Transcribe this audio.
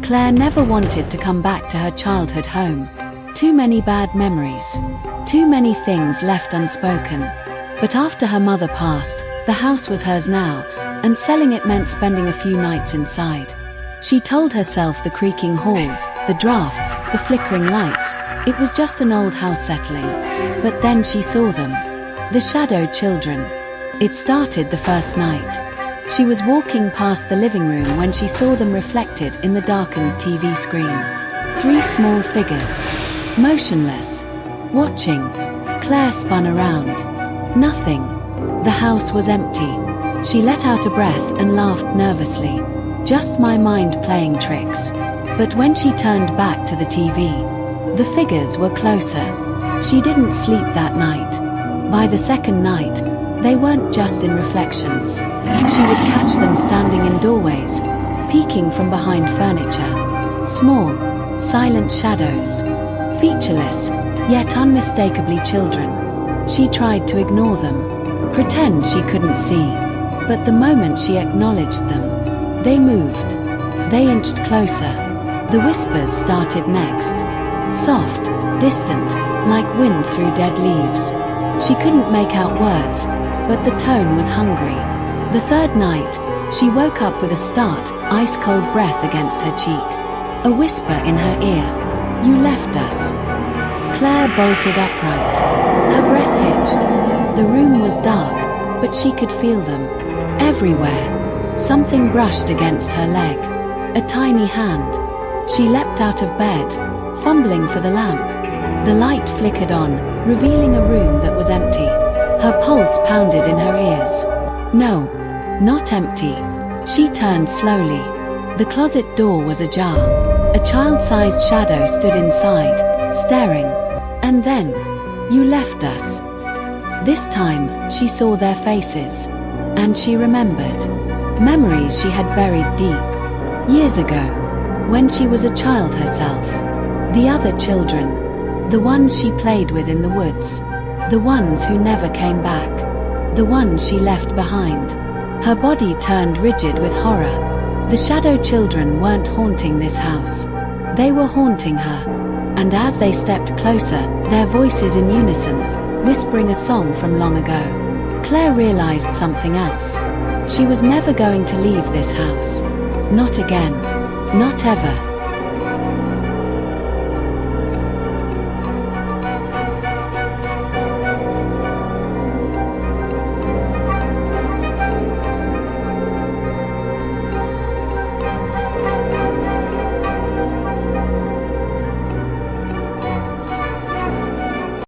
Claire never wanted to come back to her childhood home. Too many bad memories. Too many things left unspoken. But after her mother passed, the house was hers now, and selling it meant spending a few nights inside. She told herself the creaking halls, the drafts, the flickering lights, it was just an old house settling. But then she saw them. The shadow children. It started the first night. She was walking past the living room when she saw them reflected in the darkened TV screen. 3 small figures. Motionless. Watching. Claire spun around. Nothing. The house was empty. She let out a breath and laughed nervously. Just my mind playing tricks. But when she turned back to the TV, the figures were closer. She didn't sleep that night. By the second night, they weren't just in reflections. She would catch them standing in doorways, peeking from behind furniture. Small, silent shadows. Featureless, yet unmistakably children. She tried to ignore them, pretend she couldn't see. But the moment she acknowledged them, they moved. They inched closer. The whispers started next. Soft, distant, like wind through dead leaves. She couldn't make out words, but the tone was hungry. The third night, she woke up with a start, ice-cold breath against her cheek. A whisper in her ear. "You left us." Claire bolted upright. Her breath hitched. The room was dark, but she could feel them. Everywhere. Something brushed against her leg. A tiny hand. She leapt out of bed, fumbling for the lamp. The light flickered on, revealing a room that was empty. Her pulse pounded in her ears. No, not empty. She turned slowly. The closet door was ajar. A child-sized shadow stood inside, staring. And then, "You left us." This time, she saw their faces. And she remembered. Memories she had buried deep. Years ago, when she was a child herself. The other children. The ones she played with in the woods. The ones who never came back. The ones she left behind. Her body turned rigid with horror. The shadow children weren't haunting this house. They were haunting her. And as they stepped closer, their voices in unison, whispering a song from long ago, Claire realized something else. She was never going to leave this house. Not again. Not ever.